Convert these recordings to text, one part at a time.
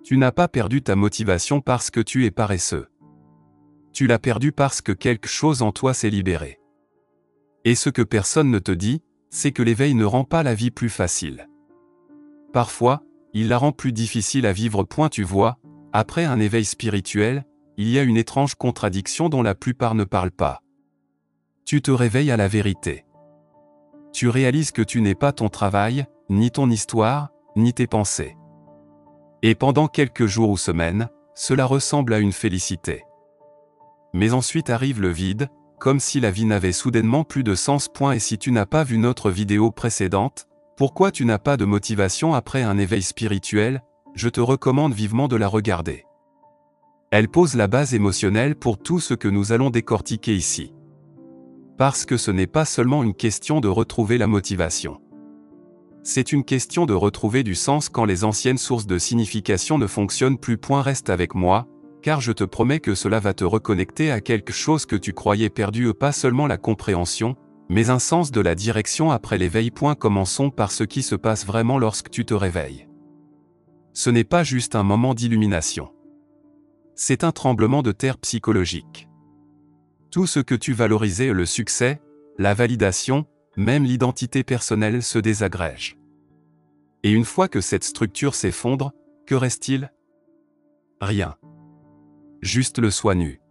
Tu n'as pas perdu ta motivation parce que tu es paresseux. Tu l'as perdue parce que quelque chose en toi s'est libéré. Et ce que personne ne te dit, c'est que l'éveil ne rend pas la vie plus facile. Parfois, il la rend plus difficile à vivre. Tu vois, après un éveil spirituel, il y a une étrange contradiction dont la plupart ne parlent pas. Tu te réveilles à la vérité. Tu réalises que tu n'es pas ton travail, ni ton histoire, ni tes pensées. Et pendant quelques jours ou semaines, cela ressemble à une félicité. Mais ensuite arrive le vide, comme si la vie n'avait soudainement plus de sens. Et si tu n'as pas vu notre vidéo précédente, pourquoi tu n'as pas de motivation après un éveil spirituel, je te recommande vivement de la regarder. Elle pose la base émotionnelle pour tout ce que nous allons décortiquer ici. Parce que ce n'est pas seulement une question de retrouver la motivation. C'est une question de retrouver du sens quand les anciennes sources de signification ne fonctionnent plus. Reste avec moi, car je te promets que cela va te reconnecter à quelque chose que tu croyais perdu. Pas seulement la compréhension, mais un sens de la direction après l'éveil. Commençons par ce qui se passe vraiment lorsque tu te réveilles. Ce n'est pas juste un moment d'illumination. C'est un tremblement de terre psychologique. Tout ce que tu valorisais, le succès, la validation, même l'identité personnelle se désagrège. Et une fois que cette structure s'effondre, que reste-t-il? Rien. Juste le soi nu.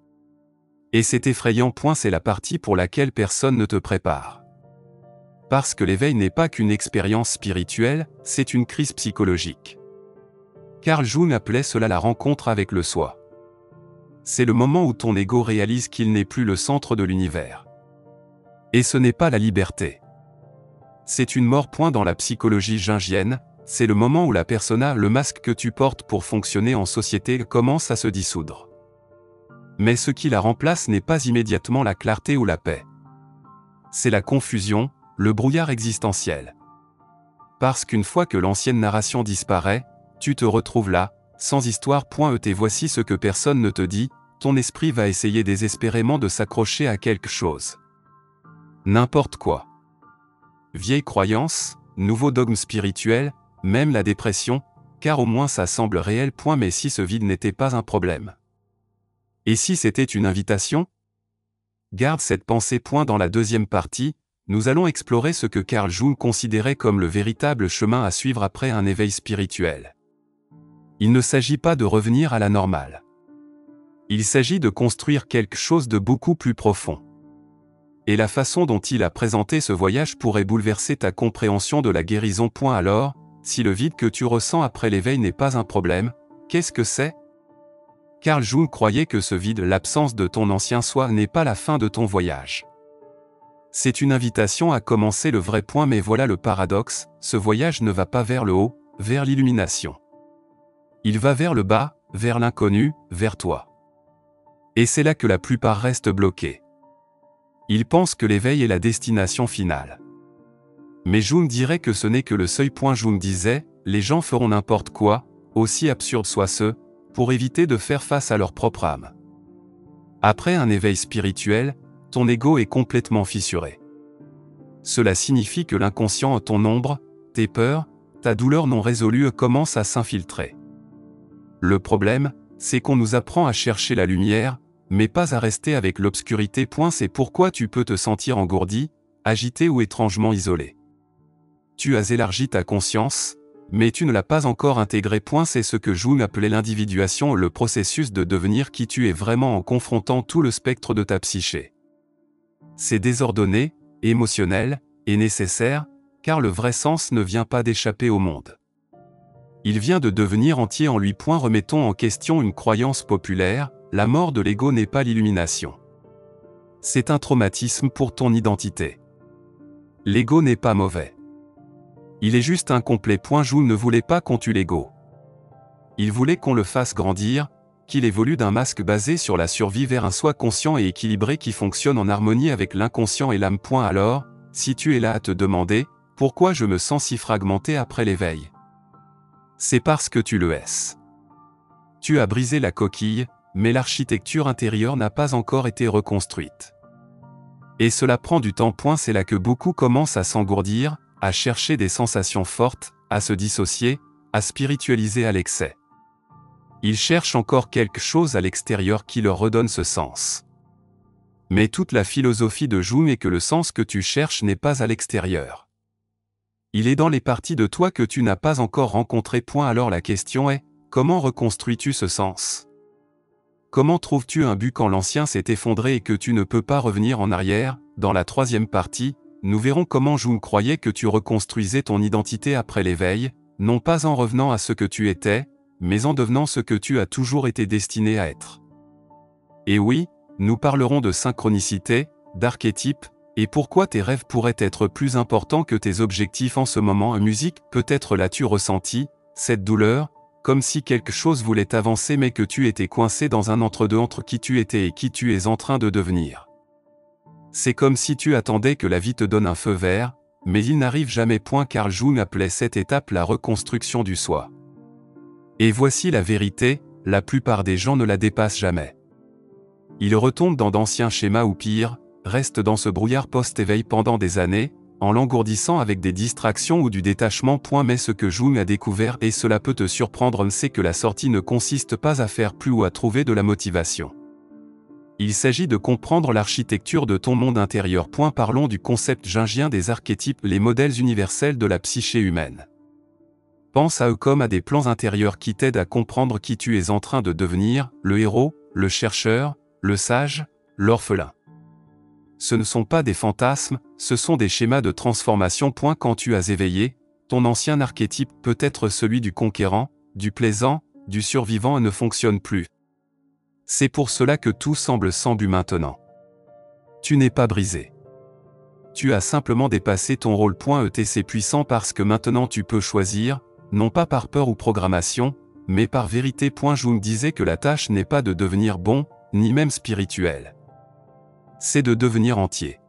Et c'est effrayant. C'est la partie pour laquelle personne ne te prépare. Parce que l'éveil n'est pas qu'une expérience spirituelle, c'est une crise psychologique. Carl Jung appelait cela la rencontre avec le soi. C'est le moment où ton ego réalise qu'il n'est plus le centre de l'univers. Et ce n'est pas la liberté. C'est une mort. Dans la psychologie jungienne, c'est le moment où la persona, le masque que tu portes pour fonctionner en société, commence à se dissoudre. Mais ce qui la remplace n'est pas immédiatement la clarté ou la paix. C'est la confusion, le brouillard existentiel. Parce qu'une fois que l'ancienne narration disparaît, tu te retrouves là, sans histoire. Voici ce que personne ne te dit, ton esprit va essayer désespérément de s'accrocher à quelque chose. N'importe quoi. Vieille croyance, nouveau dogme spirituel, même la dépression, car au moins ça semble réel. Mais si ce vide n'était pas un problème? Et si c'était une invitation? Garde cette pensée. Dans la deuxième partie, nous allons explorer ce que Carl Jung considérait comme le véritable chemin à suivre après un éveil spirituel. Il ne s'agit pas de revenir à la normale. Il s'agit de construire quelque chose de beaucoup plus profond. Et la façon dont il a présenté ce voyage pourrait bouleverser ta compréhension de la guérison. Alors, si le vide que tu ressens après l'éveil n'est pas un problème, qu'est-ce que c'est? Carl Jung croyait que ce vide, l'absence de ton ancien soi, n'est pas la fin de ton voyage. C'est une invitation à commencer le vrai. Mais voilà le paradoxe, ce voyage ne va pas vers le haut, vers l'illumination. Il va vers le bas, vers l'inconnu, vers toi. Et c'est là que la plupart restent bloqués. Ils pensent que l'éveil est la destination finale. Mais Jung dirait que ce n'est que le seuil. Jung disait, les gens feront n'importe quoi, aussi absurde soit-ce, pour éviter de faire face à leur propre âme. Après un éveil spirituel, ton ego est complètement fissuré. Cela signifie que l'inconscient, ton ombre, tes peurs, ta douleur non résolue commence à s'infiltrer. Le problème, c'est qu'on nous apprend à chercher la lumière, mais pas à rester avec l'obscurité. C'est pourquoi tu peux te sentir engourdi, agité ou étrangement isolé. Tu as élargi ta conscience, mais tu ne l'as pas encore intégrée. C'est ce que Jung appelait l'individuation, le processus de devenir qui tu es vraiment en confrontant tout le spectre de ta psyché. C'est désordonné, émotionnel, et nécessaire, car le vrai sens ne vient pas d'échapper au monde. Il vient de devenir entier en lui. Remettons en question une croyance populaire, la mort de l'ego n'est pas l'illumination. C'est un traumatisme pour ton identité. L'ego n'est pas mauvais. Il est juste incomplet. Jung ne voulait pas qu'on tue l'ego. Il voulait qu'on le fasse grandir, qu'il évolue d'un masque basé sur la survie vers un soi conscient et équilibré qui fonctionne en harmonie avec l'inconscient et l'âme. Alors, si tu es là à te demander, pourquoi je me sens si fragmenté après l'éveil? C'est parce que tu le es. Tu as brisé la coquille, mais l'architecture intérieure n'a pas encore été reconstruite. Et cela prend du temps. C'est là que beaucoup commencent à s'engourdir, à chercher des sensations fortes, à se dissocier, à spiritualiser à l'excès. Ils cherchent encore quelque chose à l'extérieur qui leur redonne ce sens. Mais toute la philosophie de Jung est que le sens que tu cherches n'est pas à l'extérieur. Il est dans les parties de toi que tu n'as pas encore rencontrées. Alors la question est, comment reconstruis-tu ce sens? Comment trouves-tu un but quand l'ancien s'est effondré et que tu ne peux pas revenir en arrière? Dans la troisième partie, nous verrons comment Jung croyait que tu reconstruisais ton identité après l'éveil, non pas en revenant à ce que tu étais, mais en devenant ce que tu as toujours été destiné à être. Et oui, nous parlerons de synchronicité, d'archétype, et pourquoi tes rêves pourraient être plus importants que tes objectifs en ce moment. Musique, peut-être l'as-tu ressenti, cette douleur, comme si quelque chose voulait avancer mais que tu étais coincé dans un entre-deux entre qui tu étais et qui tu es en train de devenir. C'est comme si tu attendais que la vie te donne un feu vert, mais il n'arrive jamais. Carl Jung appelait cette étape la reconstruction du soi. Et voici la vérité, la plupart des gens ne la dépassent jamais. Ils retombent dans d'anciens schémas ou pire, restent dans ce brouillard post-éveil pendant des années, en l'engourdissant avec des distractions ou du détachement. Mais ce que Jung a découvert, et cela peut te surprendre, c'est que la sortie ne consiste pas à faire plus ou à trouver de la motivation. Il s'agit de comprendre l'architecture de ton monde intérieur. Parlons du concept jungien des archétypes, les modèles universels de la psyché humaine. Pense à eux comme à des plans intérieurs qui t'aident à comprendre qui tu es en train de devenir, le héros, le chercheur, le sage, l'orphelin. Ce ne sont pas des fantasmes, ce sont des schémas de transformation. Quand tu as éveillé, ton ancien archétype peut être celui du conquérant, du plaisant, du survivant et ne fonctionne plus. C'est pour cela que tout semble sans but maintenant. Tu n'es pas brisé. Tu as simplement dépassé ton rôle. C'est puissant parce que maintenant tu peux choisir, non pas par peur ou programmation, mais par vérité. Jung disait que la tâche n'est pas de devenir bon, ni même spirituel. C'est de devenir entier.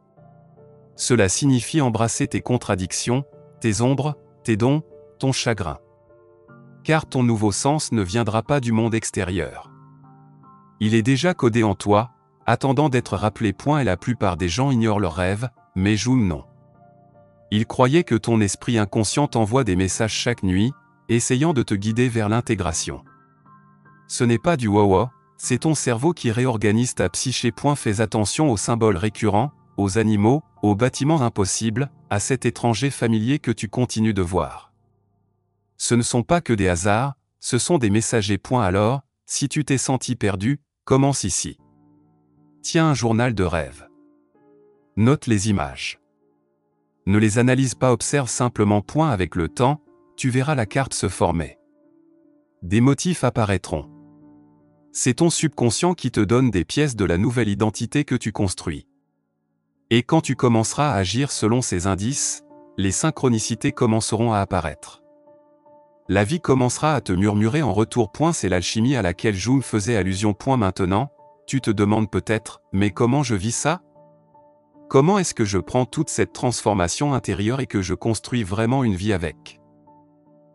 Cela signifie embrasser tes contradictions, tes ombres, tes dons, ton chagrin. Car ton nouveau sens ne viendra pas du monde extérieur. Il est déjà codé en toi, attendant d'être rappelé. Et la plupart des gens ignorent leurs rêves, mais Jung non. Il croyait que ton esprit inconscient t'envoie des messages chaque nuit, essayant de te guider vers l'intégration. Ce n'est pas du wawa, c'est ton cerveau qui réorganise ta psyché. Fais attention aux symboles récurrents, aux animaux, aux bâtiments impossibles, à cet étranger familier que tu continues de voir. Ce ne sont pas que des hasards, ce sont des messagers. Alors, si tu t'es senti perdu, commence ici. Tiens un journal de rêve. Note les images. Ne les analyse pas, observe simplement. Avec le temps, tu verras la carte se former. Des motifs apparaîtront. C'est ton subconscient qui te donne des pièces de la nouvelle identité que tu construis. Et quand tu commenceras à agir selon ces indices, les synchronicités commenceront à apparaître. La vie commencera à te murmurer en retour. C'est l'alchimie à laquelle Jung faisait allusion. Maintenant, tu te demandes peut-être, mais comment je vis ça? Comment est-ce que je prends toute cette transformation intérieure et que je construis vraiment une vie avec?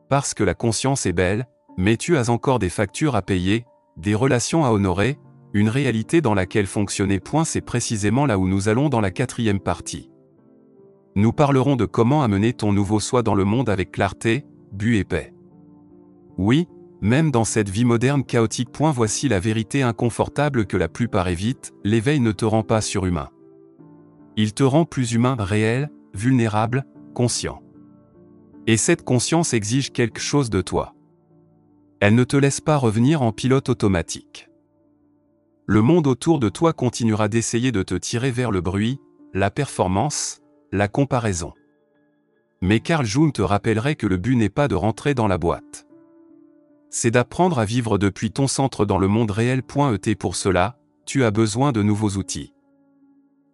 Parce que la conscience est belle, mais tu as encore des factures à payer, des relations à honorer, une réalité dans laquelle fonctionner. C'est précisément là où nous allons dans la quatrième partie. Nous parlerons de comment amener ton nouveau soi dans le monde avec clarté, but et paix. Oui, même dans cette vie moderne chaotique. Voici la vérité inconfortable que la plupart évitent, l'éveil ne te rend pas surhumain. Il te rend plus humain, réel, vulnérable, conscient. Et cette conscience exige quelque chose de toi. Elle ne te laisse pas revenir en pilote automatique. Le monde autour de toi continuera d'essayer de te tirer vers le bruit, la performance, la comparaison. Mais Carl Jung te rappellerait que le but n'est pas de rentrer dans la boîte. C'est d'apprendre à vivre depuis ton centre dans le monde réel. Pour cela, tu as besoin de nouveaux outils.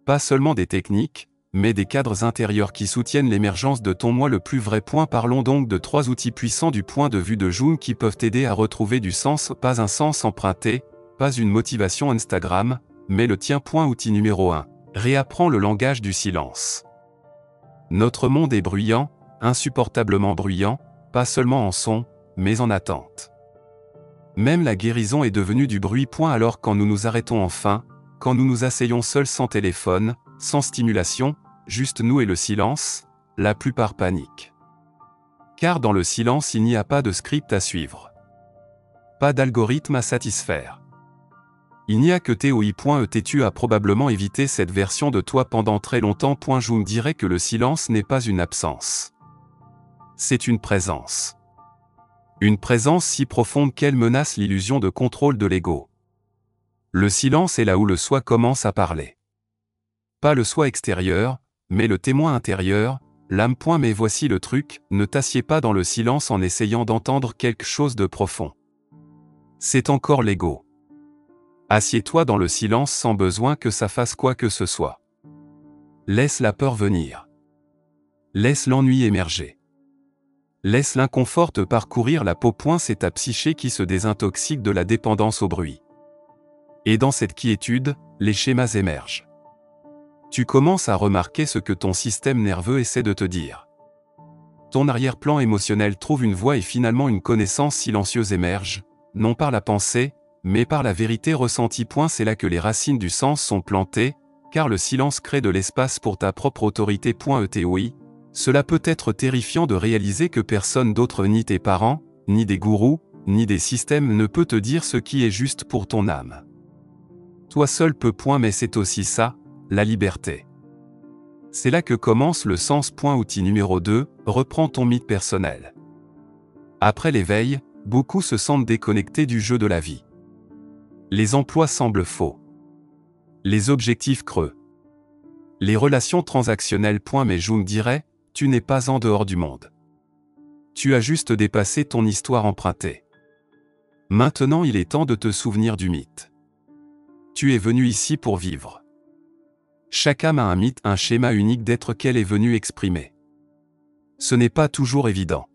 Pas seulement des techniques, mais des cadres intérieurs qui soutiennent l'émergence de ton moi le plus vrai. Parlons donc de 3 outils puissants du point de vue de Jung qui peuvent t'aider à retrouver du sens. Pas un sens emprunté, pas une motivation Instagram, mais le tien. Outil numéro 1. Réapprends le langage du silence. Notre monde est bruyant, insupportablement bruyant, pas seulement en son, mais en attente. Même la guérison est devenue du bruit. Alors quand nous nous arrêtons enfin, quand nous nous asseyons seuls sans téléphone, sans stimulation, juste nous et le silence, la plupart paniquent. Car dans le silence il n'y a pas de script à suivre. Pas d'algorithme à satisfaire. Il n'y a que TOI.ET. Tu as probablement évité cette version de toi pendant très longtemps. Je me dirais que le silence n'est pas une absence. C'est une présence. Une présence si profonde qu'elle menace l'illusion de contrôle de l'ego. Le silence est là où le soi commence à parler. Pas le soi extérieur, mais le témoin intérieur, l'âme. Mais voici le truc, ne t'assieds pas dans le silence en essayant d'entendre quelque chose de profond. C'est encore l'ego. Assieds-toi dans le silence sans besoin que ça fasse quoi que ce soit. Laisse la peur venir. Laisse l'ennui émerger. Laisse l'inconfort te parcourir la peau. C'est ta psyché qui se désintoxique de la dépendance au bruit. Et dans cette quiétude, les schémas émergent. Tu commences à remarquer ce que ton système nerveux essaie de te dire. Ton arrière-plan émotionnel trouve une voie et finalement une connaissance silencieuse émerge, non par la pensée, mais par la vérité ressentie. C'est là que les racines du sens sont plantées, car le silence crée de l'espace pour ta propre autorité. Oui, cela peut être terrifiant de réaliser que personne d'autre, ni tes parents, ni des gourous, ni des systèmes ne peut te dire ce qui est juste pour ton âme. Toi seul peux. Mais c'est aussi ça, la liberté. C'est là que commence le sens. Outil numéro 2, reprends ton mythe personnel. Après l'éveil, beaucoup se sentent déconnectés du jeu de la vie. Les emplois semblent faux. Les objectifs creux. Les relations transactionnelles. Mais je me dirais, tu n'es pas en dehors du monde. Tu as juste dépassé ton histoire empruntée. Maintenant il est temps de te souvenir du mythe. Tu es venu ici pour vivre. Chaque âme a un mythe, un schéma unique d'être qu'elle est venue exprimer. Ce n'est pas toujours évident.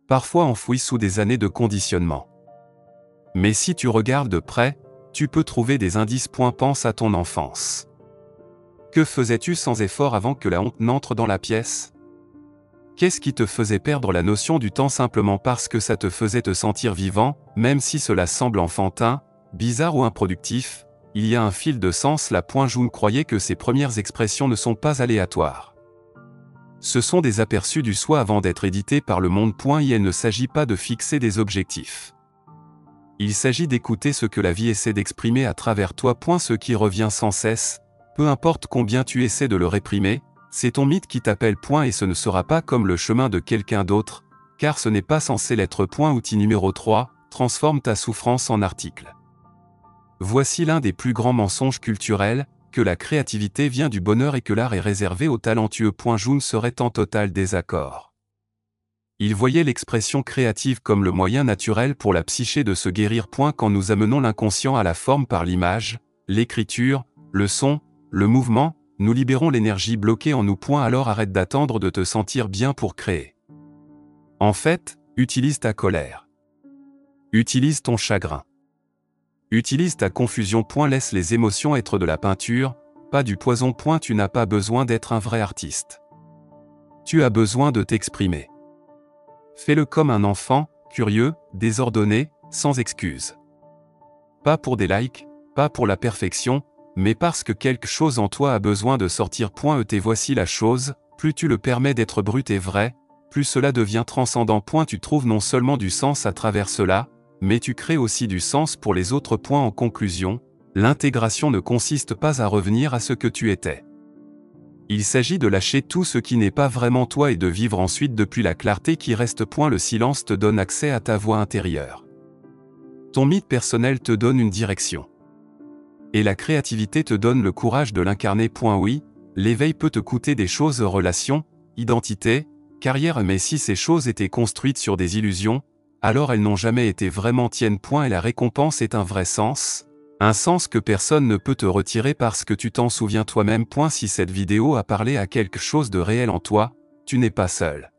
Parfois enfoui sous des années de conditionnement. Mais si tu regardes de près, tu peux trouver des indices. Pense à ton enfance. Que faisais-tu sans effort avant que la honte n'entre dans la pièce? Qu'est-ce qui te faisait perdre la notion du temps simplement parce que ça te faisait te sentir vivant, même si cela semble enfantin, bizarre ou improductif? Il y a un fil de sens là. Jung croyait que ces premières expressions ne sont pas aléatoires. Ce sont des aperçus du soi avant d'être édités par le monde. Il ne s'agit pas de fixer des objectifs. Il s'agit d'écouter ce que la vie essaie d'exprimer à travers toi. Ce qui revient sans cesse, peu importe combien tu essaies de le réprimer, c'est ton mythe qui t'appelle. Et ce ne sera pas comme le chemin de quelqu'un d'autre, car ce n'est pas censé l'être. Outil numéro 3, transforme ta souffrance en article. Voici l'un des plus grands mensonges culturels, que la créativité vient du bonheur et que l'art est réservé aux talentueux. Jung serait en total désaccord. Il voyait l'expression créative comme le moyen naturel pour la psyché de se guérir. Quand nous amenons l'inconscient à la forme par l'image, l'écriture, le son, le mouvement, nous libérons l'énergie bloquée en nous. Alors arrête d'attendre de te sentir bien pour créer. En fait, utilise ta colère. Utilise ton chagrin. Utilise ta confusion. Laisse les émotions être de la peinture, pas du poison. Tu n'as pas besoin d'être un vrai artiste. Tu as besoin de t'exprimer. Fais-le comme un enfant, curieux, désordonné, sans excuse. Pas pour des likes, pas pour la perfection, mais parce que quelque chose en toi a besoin de sortir. Voici la chose, plus tu le permets d'être brut et vrai, plus cela devient transcendant. Tu trouves non seulement du sens à travers cela, mais tu crées aussi du sens pour les autres. En conclusion, l'intégration ne consiste pas à revenir à ce que tu étais. Il s'agit de lâcher tout ce qui n'est pas vraiment toi et de vivre ensuite depuis la clarté qui reste. Le silence te donne accès à ta voix intérieure. Ton mythe personnel te donne une direction. Et la créativité te donne le courage de l'incarner. Oui, l'éveil peut te coûter des choses, relations, identité, carrière, mais si ces choses étaient construites sur des illusions, alors elles n'ont jamais été vraiment tiennes. Et la récompense est un vrai sens, un sens que personne ne peut te retirer parce que tu t'en souviens toi-même. Si cette vidéo a parlé à quelque chose de réel en toi, tu n'es pas seul.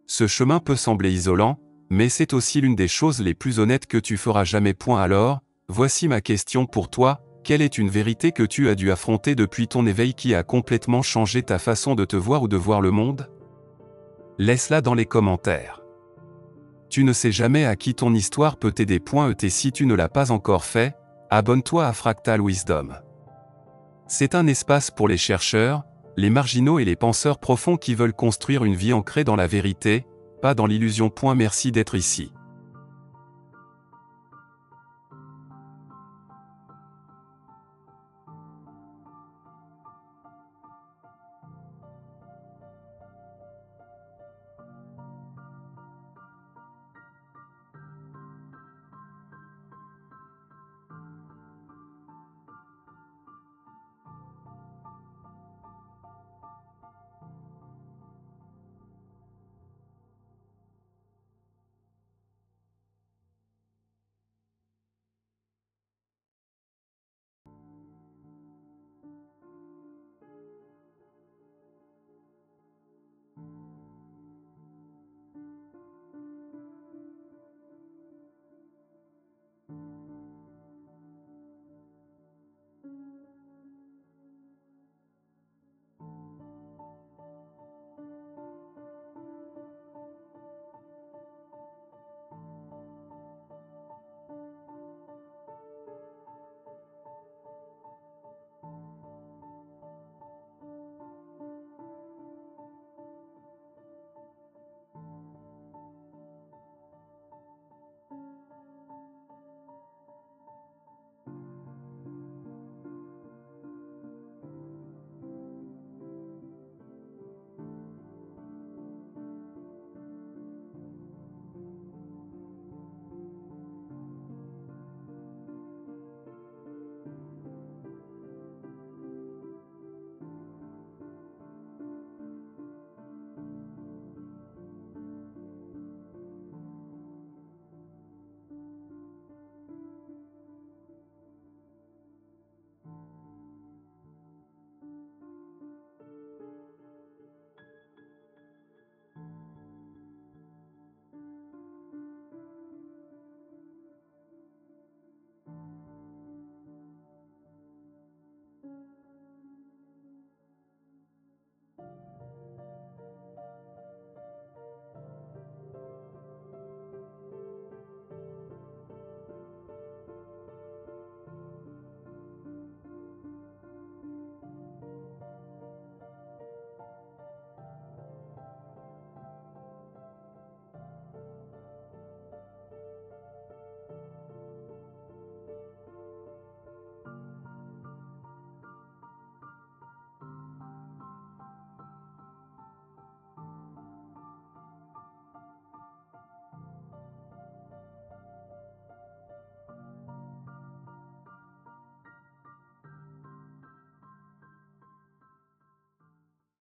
Ce chemin peut sembler isolant, mais c'est aussi l'une des choses les plus honnêtes que tu feras jamais. Alors, voici ma question pour toi, quelle est une vérité que tu as dû affronter depuis ton éveil qui a complètement changé ta façon de te voir ou de voir le monde? Laisse-la dans les commentaires. Tu ne sais jamais à qui ton histoire peut t'aider. Si tu ne l'as pas encore fait, abonne-toi à Fractal Wisdom. C'est un espace pour les chercheurs, les marginaux et les penseurs profonds qui veulent construire une vie ancrée dans la vérité, pas dans l'illusion. Merci d'être ici.